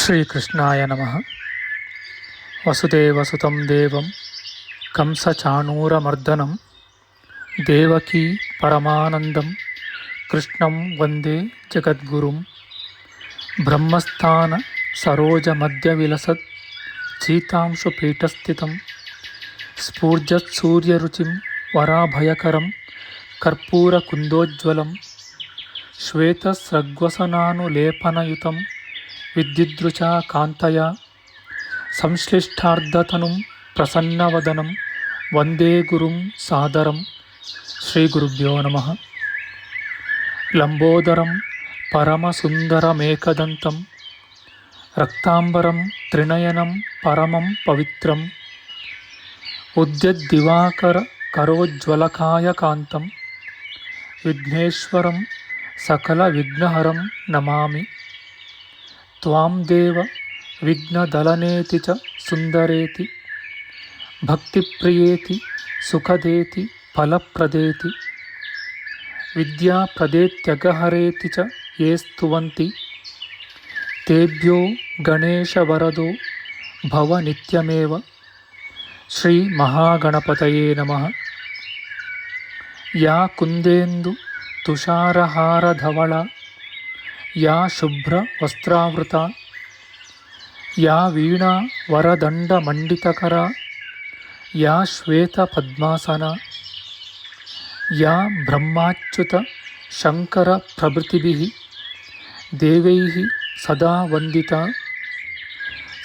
ಶ್ರೀಕೃಷ್ಣಾಯ ನಮಃ. ವಸುದೇವಸುತಂ ದೇವಂ ಕಂಸಚಾಣೂರಮರ್ದನಂ ದೇವಕೀ ಪರಮಾನಂದಂ ಕೃಷ್ಣಂ ವಂದೇ ಜಗದ್ಗುರುಂ. ಬ್ರಹ್ಮಸ್ಥಾನ ಸರೋಜಮಧ್ಯವಿಲಸತ್ ಚೀತಾಂಶುಪೀಠಸ್ಥಿತಂ ಸ್ಫೂರ್ಜತ್ಸೂರ್ಯರುಚಿಂ ವರಾಭಯಕರಂ ಕರ್ಪೂರಕುಂದೋಜ್ವಲಂ ಶ್ವೇತಸ್ರಗ್ವಸನಾನುಲೇಪನಯುತಂ ವಿದ್ಯುದೃಚಾ ಕಾಂತಯ ಸಂಶ್ಲಿಷ್ಟಾರ್ಧತನುಂ ಪ್ರಸನ್ನವದನಂ ವಂದೇ ಗುರುಂ ಸಾದರಂ. ಶ್ರೀಗುರುಭ್ಯೋ ನಮಃ. ಲಂಬೋದರಂ ಪರಮಸುಂದರಮೇಕದಂತಂ ರಕ್ತಾಂಬರಂ ತ್ರಿನಯನಂ ಪರಮಂ ಪವಿತ್ರಂ ಉದ್ಯದ್ದಿವಾಕರ ಕರೋಜ್ವಲಕಾಯಕಾಂತಂ ವಿಘ್ನೇಶ್ವರಂ ಸಕಲವಿಘ್ನಹರಂ ನಮಾಮಿ. ತ್ವಾಂ ದೇವ ವಿಘ್ನದಲನೇತಿ ಚ ಸುಂದರೇತಿ ಭಕ್ತಿಪ್ರಿಯೇತಿ ಸುಖದೇತಿ ಫಲಪ್ರದೇತಿ ವಿದ್ಯಾಪ್ರದೇತ್ಯಗಹರೇತಿ ಚ ಯೇ ಸ್ತುವಂತಿ ತೇಭ್ಯೋ ಗಣೇಶವರದೋ ಭವ ನಿತ್ಯಮೇವ. ಶ್ರೀ ಮಹಾಗಣಪತಯೇ ನಮಃ. ಯಾ ಕುಂದೇಂದು ತುಷಾರಹಾರಧವಳ ಯಾ ಶುಭ್ರ ವಸ್ತ್ರಾವೃತ ಯಾ ವೀಣಾ ವರದಂಡಮಂಡಿತಕರ ಯಾ ಶ್ವೇತ ಪದ್ಮಾಸನ ಯಾ ಬ್ರಹ್ಮಾಚ್ಯುತ ಶಂಕರ ಪ್ರಭೃತಿಭಿಃ ದೇವೈಃ ಸದಾ ವಂದಿತಾ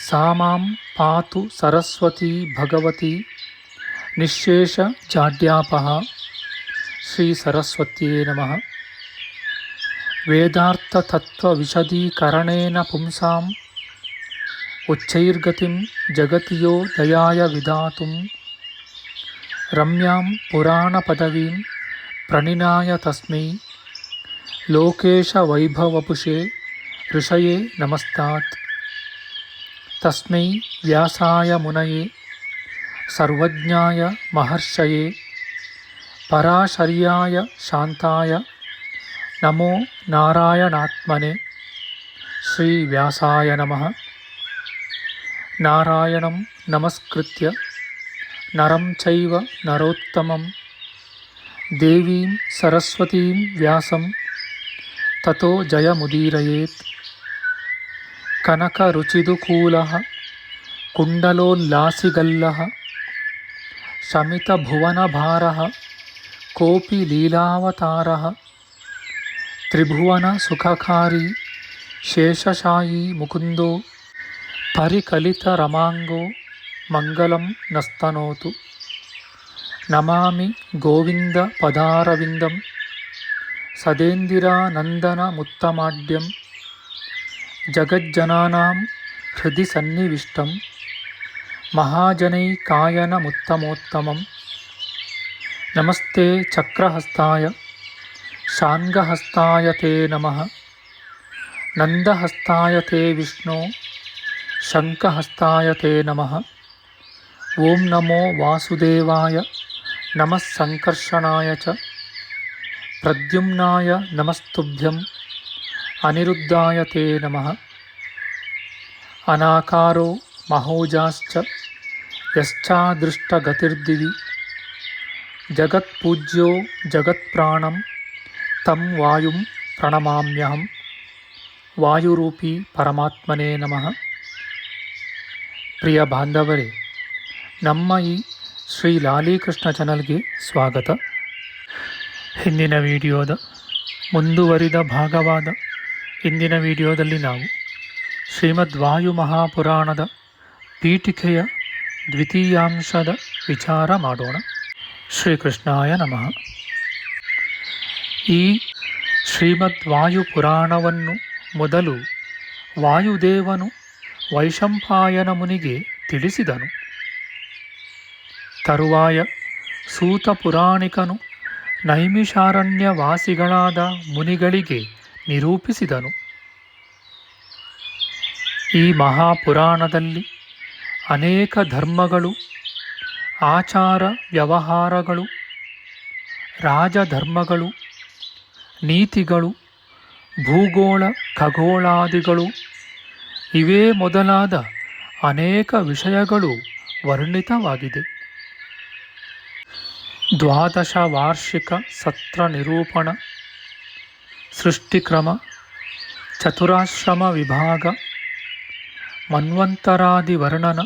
ಸಾ ಮಾಂ ಪಾತು ಸರಸ್ವತೀ ಭಗವತಿ ನಿಶ್ಶೇಷ ಜಾಡ್ಯಾಪಃ. ಶ್ರೀ ಸರಸ್ವತ್ಯೇ ನಮಃ. ವೇದಾರ್ಥತತ್ವವಿಶದೀಕರಣೇನ ಪುಂಸಾಂ ಉಚ್ಚೈರ್ಗತಿಂ ಜಗತಿಯೋ ದಯಾಯ ವಿಧಾತುಂ ರಮ್ಯಾಂ ಪುರಾಣಪದವೀಂ ಪ್ರಣಿನಾಯ ತಸ್ಮೈ ಲೋಕೇಶವೈಭವಪುಷೇ ಋಷಯೇ ನಮಸ್ತಾತ್. ತಸ್ಮೈ ವ್ಯಾಸಾಯ ಮುನಯೇ ಸರ್ವಜ್ಞಾಯ ಮಹರ್ಷಯೇ ಪರಾಶರ್ಯಾಯ ಶಾಂತಾಯ ನಮೋ ನಾರಾಯಣಾತ್ಮನೆ. ಶ್ರೀ ವ್ಯಾಸಾಯ ನಮಃ. ನಾರಾಯಣಂ ನಮಸ್ಕೃತ್ಯ ನರಂ ಚೈವ ನರೋತ್ತಮಂ ದೇವೀಂ ಸರಸ್ವತೀಂ ವ್ಯಾಸಂ ತತೋ ಜಯಮುದೀರಯೇತ್. ಕನಕರುಚಿದುಕೂಲಃ ಕುಂಡಲೋಲ್ಲಾಸಿಗಲ್ಲಃ ಶಮಿತಭುವನಭಾರಃ ಕೋಪಿ ಲೀಲಾವತಾರಃ ತ್ರಿಭುವನ ಸುಖಕಾರಿ ಶೇಷಶಾಯೀ ಮುಕುಂದೋ ಪರಿಕಲಿತರಮಾಂಗೋ ಮಂಗಲಂ ನಸ್ತನೋತು. ನಮಾಮಿ ಗೋವಿಂದ ಪದಾರವಿಂದಂ ಸದೇಂದಿರಾನಂದನಮುತ್ತಮಾಡ್ಯಂ ಜಗಜ್ಜನಾನಾಂ ಹೃದಯ ಸನ್ನಿವಿಷ್ಟಂ ಮಹಾಜನೈಕಾಯನಮುತ್ತಮೋತ್ತಮಂ. ನಮಸ್ತೆ ಚಕ್ರಹಸ್ತಾಯ ಶಾಂಗಹಸ್ತಾಯ ತೇ ನಮಃ. ನಂದಹಸ್ತಾಯ ತೇ ವಿಷ್ಣೋ ಶಂಖಹಸ್ತಾಯ ತೇ ನಮಃ. ಓಂ ನಮೋ ವಾಸುದೇವಾಯ ನಮಃ ಸಂಕರ್ಷಣಾಯ ಚ ಪ್ರದ್ಯುಮ್ನಾಯ ನಮಸ್ತುಭ್ಯಂ ಅನಿರುದ್ಧಾಯ ತೇ ನಮಃ. ಅನಾಕಾರೋ ಮಹೋಜಾಶ್ಚ ಯಶ್ಚಾದೃಷ್ಟಗತಿರ್ದಿವಿ ಜಗತ್ಪೂಜ್ಯೋ ಜಗತ್ಪ್ರಾಣಂ ತಂ ವಾಯುಂ ಪ್ರಣಮಾಮ್ಯಹಂ. ವಾಯುರೂಪಿ ಪರಮಾತ್ಮನೇ ನಮಃ. ಪ್ರಿಯ ಬಾಂಧವರೇ, ನಮ್ಮ ಈ ಶ್ರೀ ಲಾಲಿಕೃಷ್ಣ ಚಾನಲ್ಗೆ ಸ್ವಾಗತ. ಹಿಂದಿನ ವಿಡಿಯೋದ ಮುಂದುವರಿದ ಭಾಗವಾದ ಇಂದಿನ ವಿಡಿಯೋದಲ್ಲಿ ನಾವು ಶ್ರೀಮದ್ ವಾಯು ಮಹಾಪುರಾಣದ ಪೀಠಿಕೆಯ ದ್ವಿತೀಯಾಂಶದ ವಿಚಾರ ಮಾಡೋಣ. ಶ್ರೀಕೃಷ್ಣಾಯ ನಮಃ. ಈ ಶ್ರೀಮದ್ ವಾಯುಪುರಾಣವನ್ನು ಮೊದಲು ವಾಯುದೇವನು ವೈಶಂಪಾಯನ ಮುನಿಗೆ ತಿಳಿಸಿದನು. ತರುವಾಯ ಸೂತ ಪುರಾಣಿಕನು ನೈಮಿಷಾರಣ್ಯವಾಸಿಗಳಾದ ಮುನಿಗಳಿಗೆ ನಿರೂಪಿಸಿದನು. ಈ ಮಹಾಪುರಾಣದಲ್ಲಿ ಅನೇಕ ಧರ್ಮಗಳು, ಆಚಾರ ವ್ಯವಹಾರಗಳು, ರಾಜಧರ್ಮಗಳು, ನೀತಿಗಳು, ಭೂಗೋಳ ಖಗೋಳಾದಿಗಳು ಇವೇ ಮೊದಲಾದ ಅನೇಕ ವಿಷಯಗಳು ವರ್ಣಿತವಾಗಿದೆ. ದ್ವಾದಶ ವಾರ್ಷಿಕ ಸತ್ರ ನಿರೂಪಣ, ಸೃಷ್ಟಿಕ್ರಮ, ಚತುರಾಶ್ರಮ ವಿಭಾಗ, ಮನ್ವಂತರಾದಿ ವರ್ಣನ,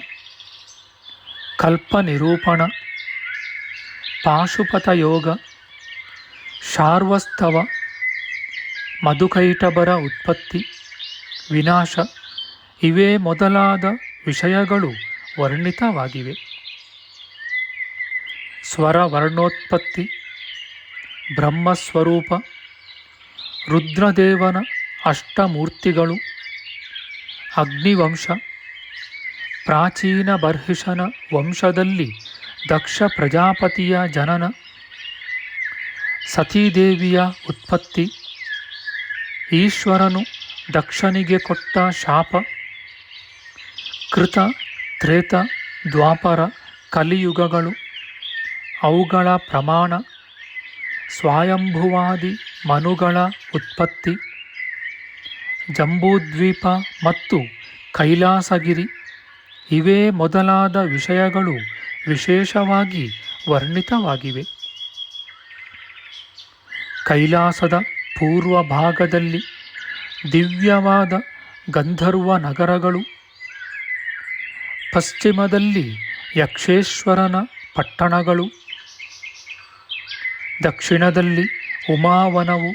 ಕಲ್ಪ ನಿರೂಪಣ, ಪಾಶುಪತ ಯೋಗ, ಶಾರ್ವಸ್ತವ, ಮಧುಕೈಟಭರ ಉತ್ಪತ್ತಿ, ವಿನಾಶ ಇವೇ ಮೊದಲಾದ ವಿಷಯಗಳು ವರ್ಣಿತವಾಗಿವೆ. ಸ್ವರ ವರ್ಣೋತ್ಪತ್ತಿ, ಬ್ರಹ್ಮಸ್ವರೂಪ, ರುದ್ರದೇವನ ಅಷ್ಟಮೂರ್ತಿಗಳು, ಅಗ್ನಿವಂಶ, ಪ್ರಾಚೀನ ಬರ್ಹಿಷನ ವಂಶದಲ್ಲಿ ದಕ್ಷ ಪ್ರಜಾಪತಿಯ ಜನನ, ಸತೀದೇವಿಯ ಉತ್ಪತ್ತಿ, ಈಶ್ವರನು ದಕ್ಷನಿಗೆ ಕೊಟ್ಟ ಶಾಪ, ಕೃತ, ತ್ರೇತ, ದ್ವಾಪರ, ಕಲಿಯುಗಗಳು, ಅವುಗಳ ಪ್ರಮಾಣ, ಸ್ವಯಂಭುವಾದಿ ಮನುಗಳ ಉತ್ಪತ್ತಿ, ಜಂಬೂದ್ವೀಪ ಮತ್ತು ಕೈಲಾಸಗಿರಿ ಇವೇ ಮೊದಲಾದ ವಿಷಯಗಳು ವಿಶೇಷವಾಗಿ ವರ್ಣಿತವಾಗಿವೆ. ಕೈಲಾಸದ ಪೂರ್ವ ಭಾಗದಲ್ಲಿ ದಿವ್ಯವಾದ ಗಂಧರ್ವ ನಗರಗಳು, ಪಶ್ಚಿಮದಲ್ಲಿ ಯಕ್ಷೇಶ್ವರನ ಪಟ್ಟಣಗಳು, ದಕ್ಷಿಣದಲ್ಲಿ ಉಮಾವನವು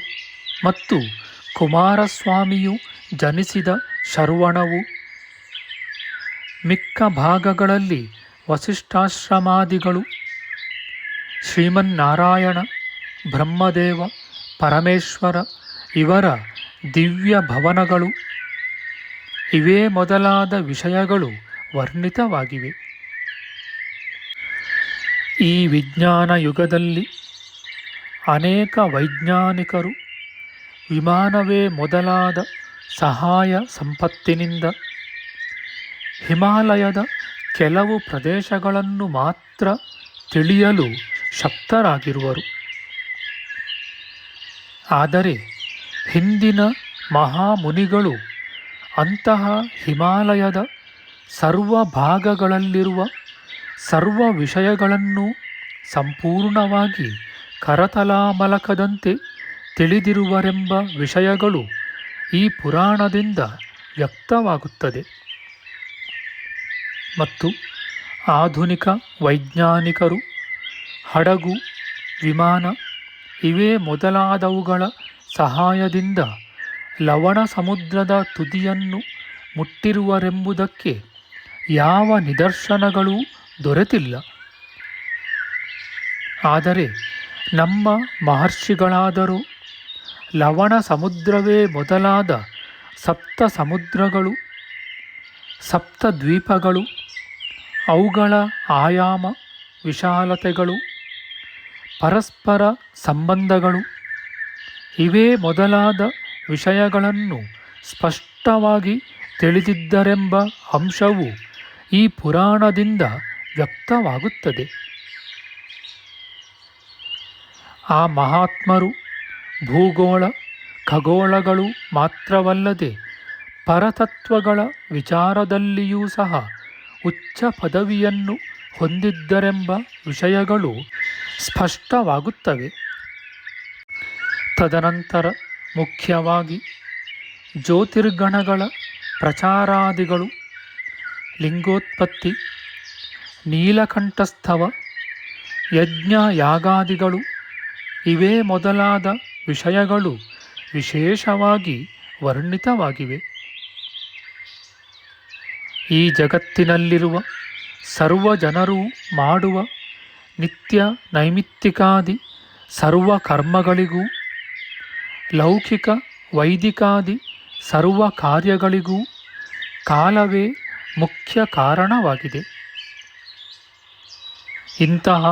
ಮತ್ತು ಕುಮಾರಸ್ವಾಮಿಯು ಜನಿಸಿದ ಶರ್ವಣವು, ಮಿಕ್ಕ ಭಾಗಗಳಲ್ಲಿ ವಸಿಷ್ಠಾಶ್ರಮಾದಿಗಳು, ಶ್ರೀಮನ್ನಾರಾಯಣ, ಬ್ರಹ್ಮದೇವ, ಪರಮೇಶ್ವರ ಇವರ ದಿವ್ಯ ಭವನಗಳು ಇವೇ ಮೊದಲಾದ ವಿಷಯಗಳು ವರ್ಣಿತವಾಗಿವೆ. ಈ ವಿಜ್ಞಾನ ಯುಗದಲ್ಲಿ ಅನೇಕ ವೈಜ್ಞಾನಿಕರು ವಿಮಾನವೇ ಮೊದಲಾದ ಸಹಾಯ ಸಂಪತ್ತಿನಿಂದ ಹಿಮಾಲಯದ ಕೆಲವು ಪ್ರದೇಶಗಳನ್ನು ಮಾತ್ರ ತಿಳಿಯಲು ಶಕ್ತರಾಗಿರುವರು. ಆದರೆ ಹಿಂದಿನ ಮಹಾಮುನಿಗಳು ಅಂತಹ ಹಿಮಾಲಯದ ಸರ್ವ ಭಾಗಗಳಲ್ಲಿರುವ ಸರ್ವ ವಿಷಯಗಳನ್ನು ಸಂಪೂರ್ಣವಾಗಿ ಕರತಲಾಮಲಕದಂತೆ ತಿಳಿದಿರುವರೆಂಬ ವಿಷಯಗಳು ಈ ಪುರಾಣದಿಂದ ವ್ಯಕ್ತವಾಗುತ್ತದೆ. ಮತ್ತು ಆಧುನಿಕ ವೈಜ್ಞಾನಿಕರು ಹಡಗು, ವಿಮಾನ ಇವೇ ಮೊದಲಾದವುಗಳ ಸಹಾಯದಿಂದ ಲವಣ ಸಮುದ್ರದ ತುದಿಯನ್ನು ಮುಟ್ಟಿರುವರೆಂಬುದಕ್ಕೆ ಯಾವ ನಿದರ್ಶನಗಳೂ ದೊರೆತಿಲ್ಲ. ಆದರೆ ನಮ್ಮ ಮಹರ್ಷಿಗಳಾದರೂ ಲವಣ ಸಮುದ್ರವೇ ಮೊದಲಾದ ಸಪ್ತ ಸಮುದ್ರಗಳು, ಸಪ್ತ ದ್ವೀಪಗಳು, ಅವುಗಳ ಆಯಾಮ ವಿಶಾಲತೆಗಳು, ಪರಸ್ಪರ ಸಂಬಂಧಗಳು ಇವೇ ಮೊದಲಾದ ವಿಷಯಗಳನ್ನು ಸ್ಪಷ್ಟವಾಗಿ ತಿಳಿದಿದ್ದರೆಂಬ ಅಂಶವು ಈ ಪುರಾಣದಿಂದ ವ್ಯಕ್ತವಾಗುತ್ತದೆ. ಆ ಮಹಾತ್ಮರು ಭೂಗೋಳ, ಖಗೋಳಗಳು ಮಾತ್ರವಲ್ಲದೆ ಪರತತ್ವಗಳ ವಿಚಾರದಲ್ಲಿಯೂ ಸಹ ಉಚ್ಚ ಪದವಿಯನ್ನು ಹೊಂದಿದ್ದರೆಂಬ ವಿಷಯಗಳು ಸ್ಪಷ್ಟವಾಗುತ್ತವೆ. ತದನಂತರ ಮುಖ್ಯವಾಗಿ ಜ್ಯೋತಿರ್ಗಣಗಳ ಪ್ರಚಾರಾದಿಗಳು, ಲಿಂಗೋತ್ಪತ್ತಿ, ನೀಲಕಂಠಸ್ಥವ, ಯಜ್ಞ ಯಾಗಾದಿಗಳು ಇವೇ ಮೊದಲಾದ ವಿಷಯಗಳು ವಿಶೇಷವಾಗಿ ವರ್ಣಿತವಾಗಿವೆ. ಈ ಜಗತ್ತಿನಲ್ಲಿರುವ ಸರ್ವ ಜನರೂ ಮಾಡುವ ನಿತ್ಯ ನೈಮಿತ್ತಿಕಾದಿ ಸರ್ವ ಕರ್ಮಗಳಿಗೂ, ಲೌಕಿಕ ವೈದಿಕಾದಿ ಸರ್ವ ಕಾರ್ಯಗಳಿಗೂ ಕಾಲವೇ ಮುಖ್ಯ ಕಾರಣವಾಗಿದೆ. ಇಂತಹ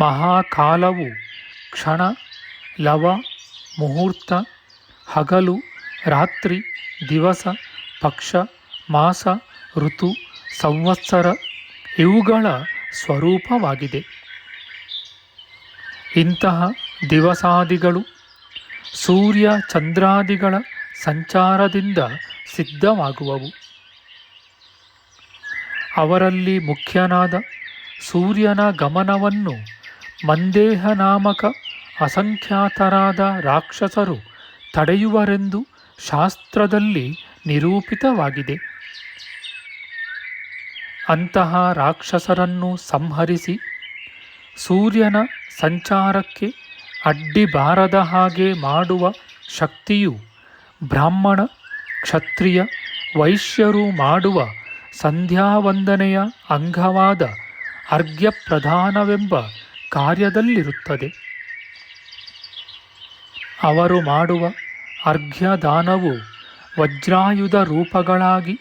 ಮಹಾಕಾಲವು ಕ್ಷಣ, ಲವ, ಮುಹೂರ್ತ, ಹಗಲು, ರಾತ್ರಿ, ದಿವಸ, ಪಕ್ಷ, ಮಾಸ, ಋತು, ಸಂವತ್ಸರ ಇವುಗಳ ಸ್ವರೂಪವಾಗಿದೆ. ಇಂತಹ ದಿವಸಾದಿಗಳು ಸೂರ್ಯ ಚಂದ್ರಾದಿಗಳ ಸಂಚಾರದಿಂದ ಸಿದ್ಧವಾಗುವವು. ಅವರಲ್ಲಿ ಮುಖ್ಯನಾದ ಸೂರ್ಯನ ಗಮನವನ್ನು ಮಂದೇಹ ನಾಮಕ ಅಸಂಖ್ಯಾತರಾದ ರಾಕ್ಷಸರು ತಡೆಯುವರೆಂದು ಶಾಸ್ತ್ರದಲ್ಲಿ ನಿರೂಪಿತವಾಗಿದೆ. ಅಂತಹ ರಾಕ್ಷಸರನ್ನು ಸಂಹರಿಸಿ ಸೂರ್ಯನ ಸಂಚಾರಕ್ಕೆ ಅಡ್ಡಿ ಬಾರದ ಹಾಗೆ ಮಾಡುವ ಶಕ್ತಿಯು ಬ್ರಾಹ್ಮಣ, ಕ್ಷತ್ರಿಯ, ವೈಶ್ಯರು ಮಾಡುವ ಸಂಧ್ಯಾವಂದನೆಯ ಅಂಗವಾದ ಅರ್ಘ್ಯಪ್ರದಾನವೆಂಬ ಕಾರ್ಯದಲ್ಲಿರುತ್ತದೆ. ಅವರು ಮಾಡುವ ಅರ್ಘ್ಯದಾನವು ವಜ್ರಾಯುಧ ರೂಪಗಳಾಗಿ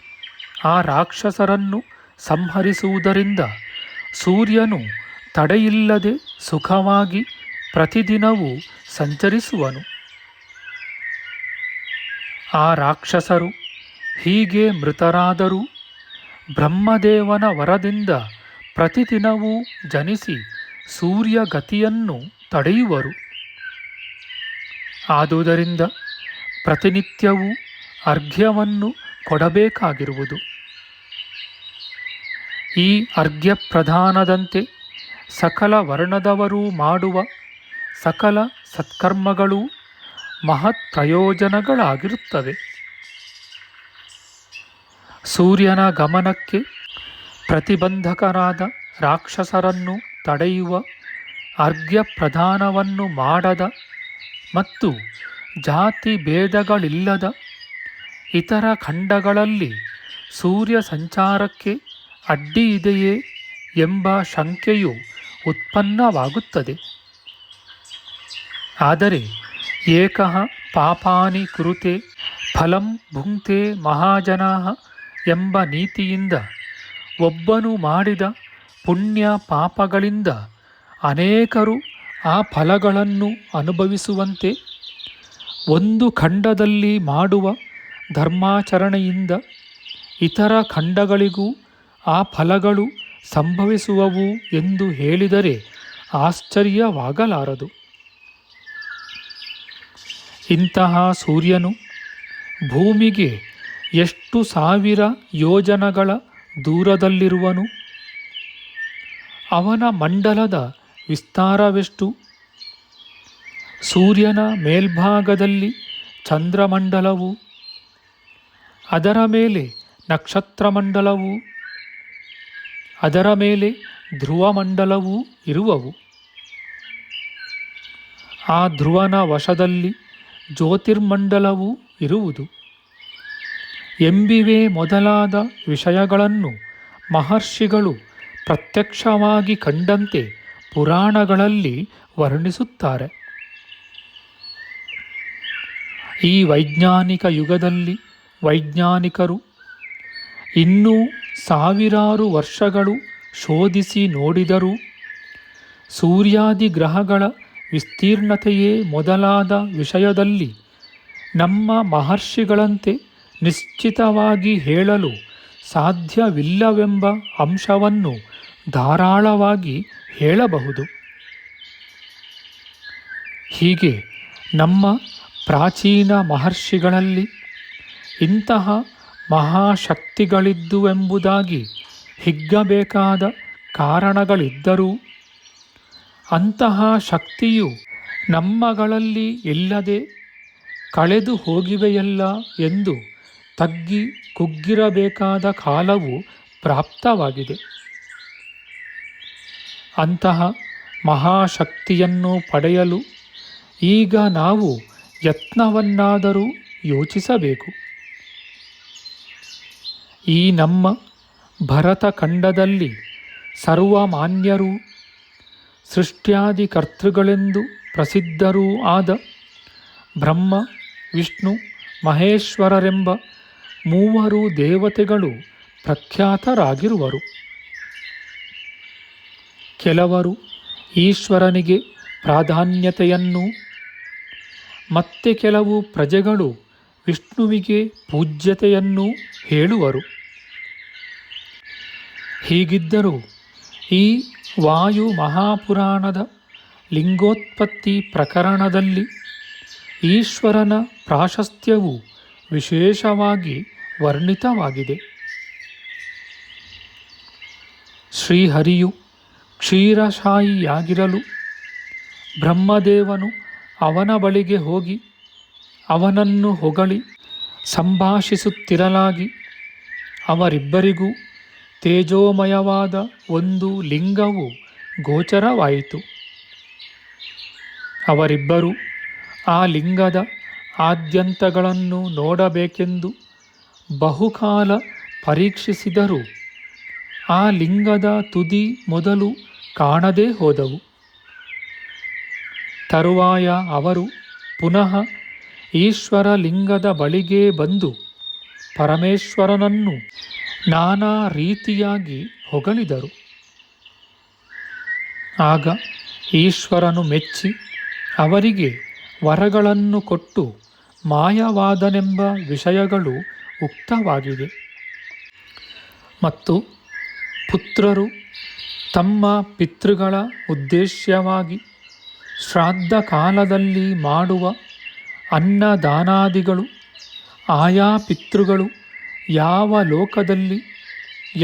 ಆ ರಾಕ್ಷಸರನ್ನು ಸಂಹರಿಸುವುದರಿಂದ ಸೂರ್ಯನು ತಡೆಯಿಲ್ಲದೆ ಸುಖವಾಗಿ ಪ್ರತಿದಿನವೂ ಸಂಚರಿಸುವನು. ಆ ರಾಕ್ಷಸರು ಹೀಗೆ ಮೃತರಾದರೂ ಬ್ರಹ್ಮದೇವನ ವರದಿಂದ ಪ್ರತಿದಿನವೂ ಜನಿಸಿ ಸೂರ್ಯಗತಿಯನ್ನು ತಡೆಯುವರು. ಆದುದರಿಂದ ಪ್ರತಿನಿತ್ಯವೂ ಅರ್ಘ್ಯವನ್ನು ಕೊಡಬೇಕಾಗಿರುವುದು. ಈ ಅರ್ಘ್ಯಪ್ರದಾನದಂತೆ ಸಕಲ ವರ್ಣದವರೂ ಮಾಡುವ ಸಕಲ ಸತ್ಕರ್ಮಗಳೂ ಮಹತ್ ಪ್ರಯೋಜನಗಳಾಗಿರುತ್ತವೆ. ಸೂರ್ಯನ ಗಮನಕ್ಕೆ ಪ್ರತಿಬಂಧಕರಾದ ರಾಕ್ಷಸರನ್ನು ತಡೆಯುವ ಅರ್ಘ್ಯಪ್ರದಾನವನ್ನು ಮಾಡದ ಮತ್ತು ಜಾತಿ ಭೇದಗಳಿಲ್ಲದ ಇತರ ಖಂಡಗಳಲ್ಲಿ ಸೂರ್ಯ ಸಂಚಾರಕ್ಕೆ ಅಡ್ಡಿ ಇದೆಯೇ ಎಂಬ ಶಂಕೆಯು ಉತ್ಪನ್ನವಾಗುತ್ತದೆ. ಆದರೆ ಏಕಃ ಪಾಪಾನಿ ಕುರುತೆ ಫಲಂ ಭುಂಕ್ತೆ ಮಹಾಜನಾಃ ಎಂಬ ನೀತಿಯಿಂದ ಒಬ್ಬನು ಮಾಡಿದ ಪುಣ್ಯ ಪಾಪಗಳಿಂದ ಅನೇಕರು ಆ ಫಲಗಳನ್ನು ಅನುಭವಿಸುವಂತೆ ಒಂದು ಖಂಡದಲ್ಲಿ ಮಾಡುವ ಧರ್ಮಾಚರಣೆಯಿಂದ ಇತರ ಖಂಡಗಳಿಗೂ ಆ ಫಲಗಳು ಸಂಭವಿಸುವವು ಎಂದು ಹೇಳಿದರೆ ಆಶ್ಚರ್ಯವಾಗಲಾರದು. ಇಂತಹ ಸೂರ್ಯನು ಭೂಮಿಗೆ ಎಷ್ಟು ಸಾವಿರ ಯೋಜನಗಳ ದೂರದಲ್ಲಿರುವನು? ಅವನ ಮಂಡಲದ ವಿಸ್ತಾರವೆಷ್ಟು? ಸೂರ್ಯನ ಮೇಲ್ಭಾಗದಲ್ಲಿ ಚಂದ್ರಮಂಡಲವು, ಅದರ ಮೇಲೆ ನಕ್ಷತ್ರಮಂಡಲವು, ಅದರ ಮೇಲೆ ಧ್ರುವಮಂಡಲವೂ ಇರುವವು. ಆ ಧ್ರುವನ ವಶದಲ್ಲಿ ಜ್ಯೋತಿರ್ಮಂಡಲವೂ ಇರುವುದು ಎಂಬಿವೆ ಮೊದಲಾದ ವಿಷಯಗಳನ್ನು ಮಹರ್ಷಿಗಳು ಪ್ರತ್ಯಕ್ಷವಾಗಿ ಕಂಡಂತೆ ಪುರಾಣಗಳಲ್ಲಿ ವರ್ಣಿಸುತ್ತಾರೆ. ಈ ವೈಜ್ಞಾನಿಕ ಯುಗದಲ್ಲಿ ವೈಜ್ಞಾನಿಕರು ಇನ್ನೂ ಸಾವಿರಾರು ವರ್ಷಗಳು ಶೋಧಿಸಿ ನೋಡಿದರೂ ಸೂರ್ಯಾದಿ ಗ್ರಹಗಳ ವಿಸ್ತೀರ್ಣತೆಯೇ ಮೊದಲಾದ ವಿಷಯದಲ್ಲಿ ನಮ್ಮ ಮಹರ್ಷಿಗಳಂತೆ ನಿಶ್ಚಿತವಾಗಿ ಹೇಳಲು ಸಾಧ್ಯವಿಲ್ಲವೆಂಬ ಅಂಶವನ್ನು ಧಾರಾಳವಾಗಿ ಹೇಳಬಹುದು. ಹೀಗೆ ನಮ್ಮ ಪ್ರಾಚೀನ ಮಹರ್ಷಿಗಳಲ್ಲಿ ಇಂತಹ ಮಹಾಶಕ್ತಿಗಳಿದ್ದುವೆಂಬುದಾಗಿ ಹಿಗ್ಗಬೇಕಾದ ಕಾರಣಗಳಿದ್ದರೂ ಅಂತಹ ಶಕ್ತಿಯು ನಮ್ಮಗಳಲ್ಲಿ ಇಲ್ಲದೆ ಕಳೆದು ಹೋಗಿವೆಯಲ್ಲ ಎಂದು ತಗ್ಗಿ ಕುಗ್ಗಿರಬೇಕಾದ ಕಾಲವು ಪ್ರಾಪ್ತವಾಗಿದೆ. ಅಂತಹ ಮಹಾಶಕ್ತಿಯನ್ನು ಪಡೆಯಲು ಈಗ ನಾವು ಯತ್ನವನ್ನಾದರೂ ಯೋಚಿಸಬೇಕು. ಈ ನಮ್ಮ ಭರತಖಂಡದಲ್ಲಿ ಸರ್ವಮಾನ್ಯರೂ ಸೃಷ್ಟ್ಯಾದಿ ಕರ್ತೃಗಳೆಂದು ಪ್ರಸಿದ್ಧರೂ ಆದ ಬ್ರಹ್ಮ, ವಿಷ್ಣು, ಮಹೇಶ್ವರರೆಂಬ ಮೂವರು ದೇವತೆಗಳು ಪ್ರಖ್ಯಾತರಾಗಿರುವರು. ಕೆಲವರು ಈಶ್ವರನಿಗೆ ಪ್ರಾಧಾನ್ಯತೆಯನ್ನೂ ಮತ್ತೆ ಕೆಲವು ಪ್ರಜೆಗಳು ವಿಷ್ಣುವಿಗೆ ಪೂಜ್ಯತೆಯನ್ನೂ ಹೇಳುವರು. ಹೀಗಿದ್ದರೂ ಈ ವಾಯು ಮಹಾಪುರಾಣದ ಲಿಂಗೋತ್ಪತ್ತಿ ಪ್ರಕರಣದಲ್ಲಿ ಈಶ್ವರನ ಪ್ರಾಶಸ್ತ್ಯವು ವಿಶೇಷವಾಗಿ ವರ್ಣಿತವಾಗಿದೆ. ಶ್ರೀಹರಿಯು ಕ್ಷೀರಶಾಯಿಯಾಗಿರಲು ಬ್ರಹ್ಮದೇವನು ಅವನ ಬಳಿಗೆ ಹೋಗಿ ಅವನನ್ನು ಹೊಗಳಿ ಸಂಭಾಷಿಸುತ್ತಿರಲಾಗಿ ಅವರಿಬ್ಬರಿಗೂ ತೇಜೋಮಯವಾದ ಒಂದು ಲಿಂಗವು ಗೋಚರವಾಯಿತು. ಅವರಿಬ್ಬರು ಆ ಲಿಂಗದ ಆದ್ಯಂತಗಳನ್ನು ನೋಡಬೇಕೆಂದು ಬಹುಕಾಲ ಪರೀಕ್ಷಿಸಿದರೂ ಆ ಲಿಂಗದ ತುದಿ ಮೊದಲು ಕಾಣದೇ ಹೋದವು. ತರುವಾಯ ಅವರು ಪುನಃ ಈಶ್ವರ ಲಿಂಗದ ಬಳಿಗೇ ಬಂದು ಪರಮೇಶ್ವರನನ್ನು ನಾನಾ ರೀತಿಯಾಗಿ ಹೊಗಳಿದರು. ಆಗ ಈಶ್ವರನು ಮೆಚ್ಚಿ ಅವರಿಗೆ ವರಗಳನ್ನು ಕೊಟ್ಟು ಮಾಯವಾದನೆಂಬ ವಿಷಯಗಳು ಉಕ್ತವಾಗಿದೆ. ಮತ್ತು ಪುತ್ರರು ತಮ್ಮ ಪಿತೃಗಳ ಉದ್ದೇಶ್ಯವಾಗಿ ಶ್ರಾದ್ದ ಕಾಲದಲ್ಲಿ ಮಾಡುವ ಅನ್ನದಾನಾದಿಗಳು ಆಯಾ ಪಿತೃಗಳು ಯಾವ ಲೋಕದಲ್ಲಿ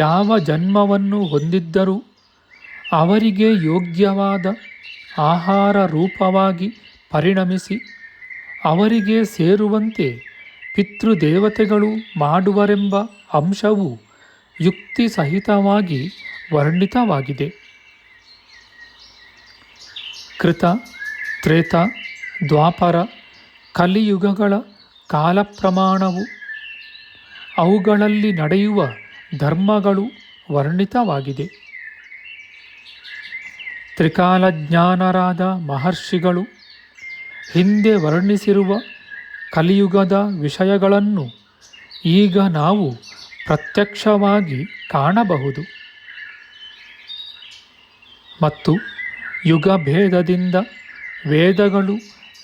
ಯಾವ ಜನ್ಮವನ್ನು ಹೊಂದಿದ್ದರೂ ಅವರಿಗೆ ಯೋಗ್ಯವಾದ ಆಹಾರ ರೂಪವಾಗಿ ಪರಿಣಮಿಸಿ ಅವರಿಗೆ ಸೇರುವಂತೆ ಪಿತೃದೇವತೆಗಳು ಮಾಡುವರೆಂಬ ಅಂಶವು ಯುಕ್ತಿಸಹಿತವಾಗಿ ವರ್ಣಿತವಾಗಿದೆ. ಕೃತ, ತ್ರೇತ, ದ್ವಾಪರ, ಕಲಿಯುಗಗಳ ಕಾಲಪ್ರಮಾಣವು ಅವುಗಳಲ್ಲಿ ನಡೆಯುವ ಧರ್ಮಗಳು ವರ್ಣಿತವಾಗಿದೆ. ತ್ರಿಕಾಲಜ್ಞಾನರಾದ ಮಹರ್ಷಿಗಳು ಹಿಂದೆ ವರ್ಣಿಸಿರುವ ಕಲಿಯುಗದ ವಿಷಯಗಳನ್ನು ಈಗ ನಾವು ಪ್ರತ್ಯಕ್ಷವಾಗಿ ಕಾಣಬಹುದು. ಮತ್ತು ಯುಗಭೇದದಿಂದ ವೇದಗಳು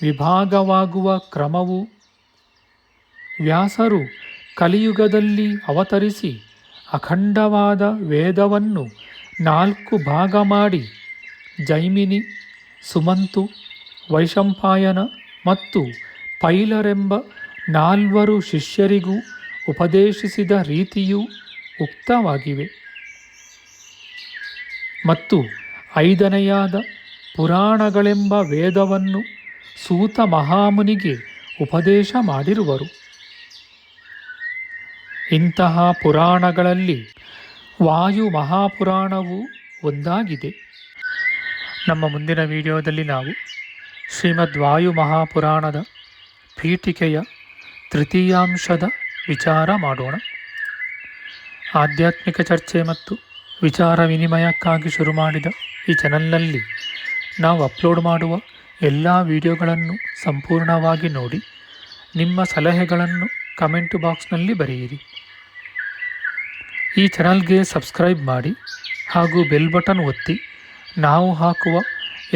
ವಿಭಾಗವಾಗುವ ಕ್ರಮವು ವ್ಯಾಸರು ಕಲಿಯುಗದಲ್ಲಿ ಅವತರಿಸಿ ಅಖಂಡವಾದ ವೇದವನ್ನು 4 ಭಾಗ ಮಾಡಿ ಜೈಮಿನಿ, ಸುಮಂತು, ವೈಶಂಪಾಯನ ಮತ್ತು ಪೈಲರೆಂಬ 4 ಶಿಷ್ಯರಿಗೂ ಉಪದೇಶಿಸಿದ ರೀತಿಯೂ ಉಕ್ತವಾಗಿವೆ. ಮತ್ತು 5ನೆಯಾದ ಪುರಾಣಗಳೆಂಬ ವೇದವನ್ನು ಸೂತ ಮಹಾಮುನಿಗೆ ಉಪದೇಶ ಮಾಡಿರುವರು. ಇಂತಹ ಪುರಾಣಗಳಲ್ಲಿ ವಾಯು ಮಹಾಪುರಾಣವು ಒಂದಾಗಿದೆ. ನಮ್ಮ ಮುಂದಿನ ವಿಡಿಯೋದಲ್ಲಿ ನಾವು ಶ್ರೀಮದ್ ವಾಯು ಮಹಾಪುರಾಣದ ಪೀಠಿಕೆಯ ತೃತೀಯಾಂಶದ ವಿಚಾರ ಮಾಡೋಣ. ಆಧ್ಯಾತ್ಮಿಕ ಚರ್ಚೆ ಮತ್ತು ವಿಚಾರ ವಿನಿಮಯಕ್ಕಾಗಿ ಶುರು ಮಾಡಿದ ಈ ಚಾನಲ್ನಲ್ಲಿ ನಾವು ಅಪ್ಲೋಡ್ ಮಾಡುವ ಎಲ್ಲ ವಿಡಿಯೋಗಳನ್ನು ಸಂಪೂರ್ಣವಾಗಿ ನೋಡಿ ನಿಮ್ಮ ಸಲಹೆಗಳನ್ನು ಕಮೆಂಟ್ ಬಾಕ್ಸ್ನಲ್ಲಿ ಬರೆಯಿರಿ. ಈ ಚಾನಲ್ಗೆ ಸಬ್ಸ್ಕ್ರೈಬ್ ಮಾಡಿ ಹಾಗೂ ಬೆಲ್ ಬಟನ್ ಒತ್ತಿ ನಾವು ಹಾಕುವ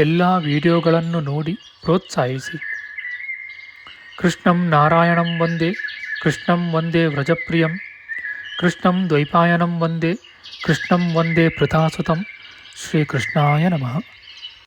ಎಲ್ಲ ವಿಡಿಯೋಗಳನ್ನು ನೋಡಿ ಪ್ರೋತ್ಸಾಹಿಸಿ. ಕೃಷ್ಣಂ ನಾರಾಯಣಂ ವಂದೇ, ಕೃಷ್ಣಂ ವಂದೇ ವ್ರಜಪ್ರಿಯಂ, ಕೃಷ್ಣಂ ದ್ವೈಪಾಯನಂ ವಂದೇ, ಕೃಷ್ಣಂ ವಂದೇ ಪೃಥಾಸುತಂ. ಶ್ರೀಕೃಷ್ಣಾಯ ನಮಃ.